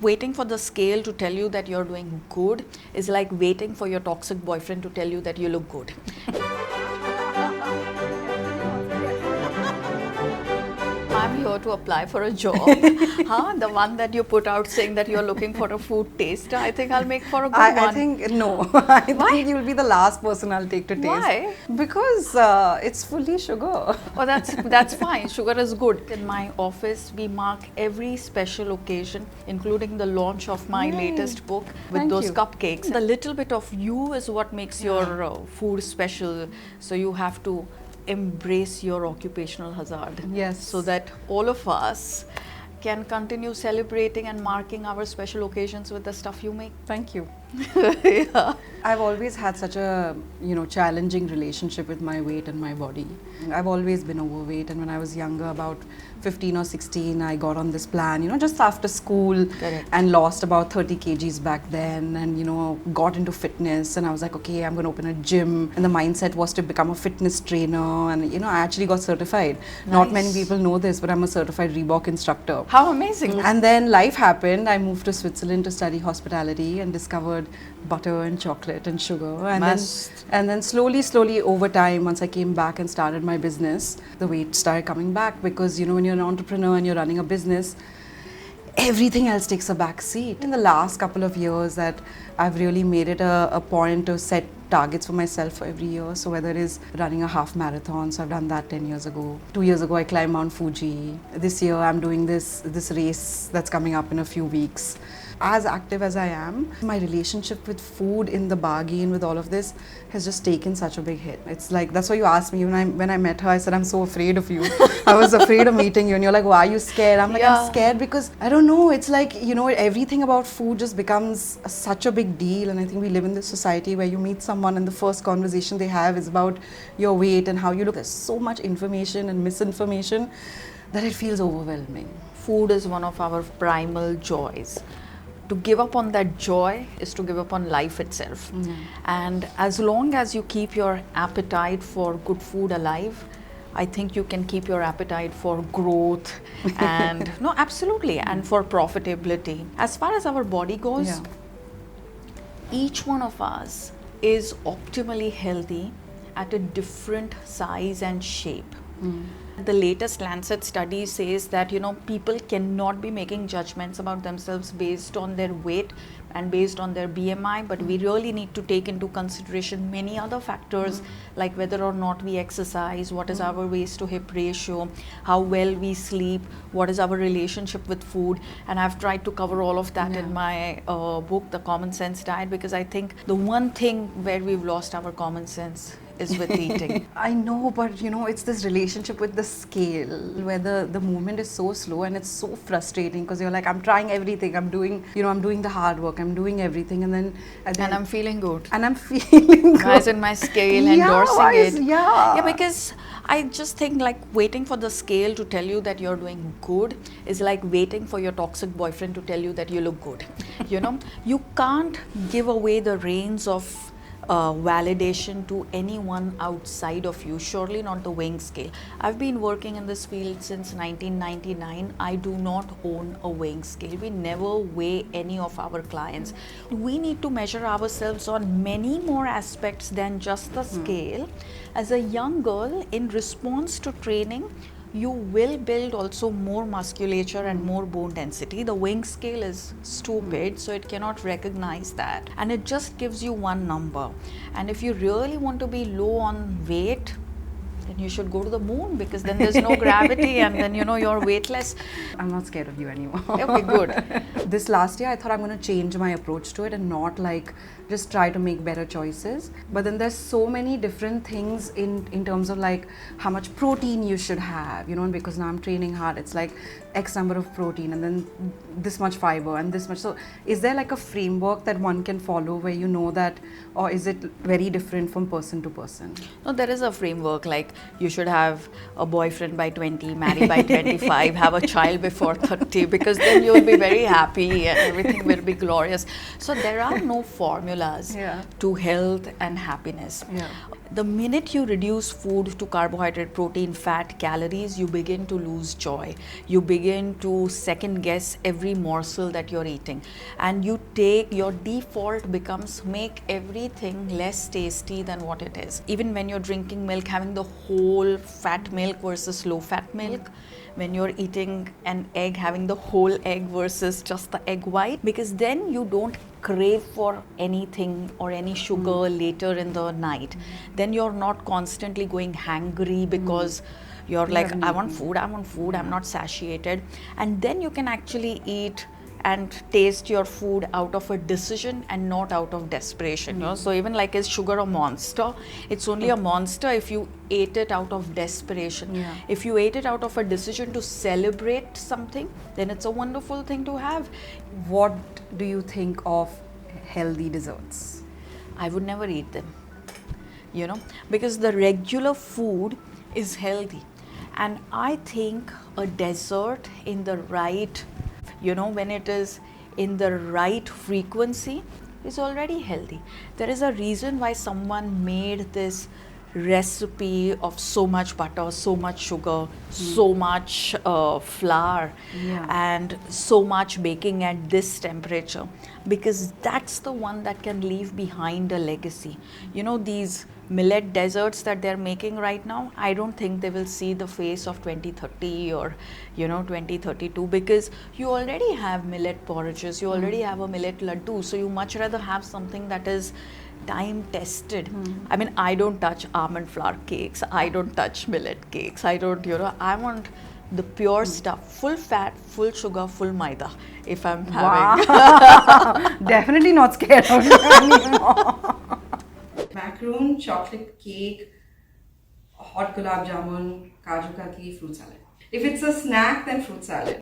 waiting for the scale to tell you that you're doing good is like waiting for your toxic boyfriend to tell you that you look good. I'm here to apply for a job. The one that you put out saying that you're looking for a food taster. I think I'll make for a good one. I think, no. I think you'll be the last person I'll take to taste. Why? Because it's fully sugar. Oh, that's fine. Sugar is good. In my office, we mark every special occasion, including the launch of my latest book with Thank those you. cupcakes. The little bit of you is what makes your food special. So you have to embrace your occupational hazard. Yes. So that all of us can continue celebrating and marking our special occasions with the stuff you make. Thank you. Yeah. I've always had such a, challenging relationship with my weight and my body. I've always been overweight, and when I was younger, about 15 or 16, I got on this plan, just after school. Correct. And lost about 30 kgs back then, and, got into fitness, and I was like, okay, I'm going to open a gym, and the mindset was to become a fitness trainer, and, I actually got certified. Nice. Not many people know this, but I'm a certified Reebok instructor. How amazing. And then life happened. I moved to Switzerland to study hospitality and discovered butter and chocolate and sugar. And then slowly over time, once I came back and started my business, the weight started coming back, because when you're an entrepreneur and you're running a business, everything else takes a back seat. In the last couple of years that I've really made it a point to set targets for myself for every year. So whether it is running a half marathon, so I've done that 10 years ago. 2 years ago I climbed Mount Fuji. This year I'm doing this race that's coming up in a few weeks. As active as I am, my relationship with food in the bargain with all of this has just taken such a big hit. It's like, that's why you asked me when I met her, I said, I'm so afraid of you. I was afraid of meeting you, and you're like, why are you scared? I'm like, I'm scared because, I don't know, it's like, everything about food just becomes such a big deal. And I think we live in this society where you meet someone and the first conversation they have is about your weight and how you look. There's so much information and misinformation that it feels overwhelming. Food is one of our primal joys. To give up on that joy is to give up on life itself. And as long as you keep your appetite for good food alive, I think you can keep your appetite for growth and no, absolutely, and for profitability. As far as our body goes, each one of us is optimally healthy at a different size and shape. The latest Lancet study says that people cannot be making judgments about themselves based on their weight and based on their BMI, but we really need to take into consideration many other factors like whether or not we exercise, what is our waist to hip ratio, how well we sleep, what is our relationship with food. And I've tried to cover all of that in my book, The Common Sense Diet, because I think the one thing where we've lost our common sense is with eating. I know, but it's this relationship with the scale where the movement is so slow, and it's so frustrating because you're like, I'm trying everything, I'm doing the hard work, I'm doing everything, and then I'm feeling good. And I'm feeling good. Why isn't my scale endorsing it? Yeah, because I just think like waiting for the scale to tell you that you're doing good is like waiting for your toxic boyfriend to tell you that you look good. You can't give away the reins of validation to anyone outside of you, surely not the weighing scale. I've been working in this field since 1999. I do not own a weighing scale. We never weigh any of our clients. We need to measure ourselves on many more aspects than just the scale. As a young girl, in response to training, you will build also more musculature and more bone density. The weighing scale is stupid, so it cannot recognize that. And it just gives you one number. And if you really want to be low on weight, then you should go to the moon, because then there's no gravity and then you're weightless. I'm not scared of you anymore. Okay, good. This last year I thought I'm going to change my approach to it and not like just try to make better choices. But then there's so many different things in terms of like how much protein you should have, and because now I'm training hard, it's like X number of protein and then this much fiber and this much. So is there like a framework that one can follow where you know that, or is it very different from person to person? No, there is a framework, like you should have a boyfriend by 20, marry by 25, have a child before 30, because then you will be very happy. happy and everything will be glorious. So there are no formulas Yeah. to health and happiness. Yeah. The minute you reduce food to carbohydrate, protein, fat, calories, you begin to lose joy. You begin to second guess every morsel that you're eating. And your default becomes make everything less tasty than what it is. Even when you're drinking milk, having the whole fat milk versus low fat milk. When you're eating an egg, having the whole egg versus just the egg white, because then you don't crave for anything or any sugar later in the night. Then you're not constantly going hangry because you're like, I want food, I'm not satiated. And then you can actually eat and taste your food out of a decision and not out of desperation. You know? So even like, is sugar a monster? It's only a monster if you ate it out of desperation. Yeah. If you ate it out of a decision to celebrate something, then it's a wonderful thing to have. What do you think of healthy desserts? I would never eat them, you know, because the regular food is healthy. And I think a dessert in the right, you know, when it is in the right frequency, is already healthy. There is a reason why someone made this recipe of so much butter, so much sugar, so much flour, and so much baking at this temperature, because that's the one that can leave behind a legacy. You know, these millet desserts that they're making right now, I don't think they will see the face of 2030 or, you know, 2032, because you already have millet porridges, you already have a millet laddu, so you much rather have something that is time tested. I mean, I don't touch almond flour cakes, I don't touch millet cakes, I don't, you know, I want the pure stuff, full fat, full sugar, full maida, if I'm having. Definitely not scared of you anymore. Macaroon, chocolate cake, hot gulab jamun, kaju katli, fruit salad. If it's a snack, then fruit salad.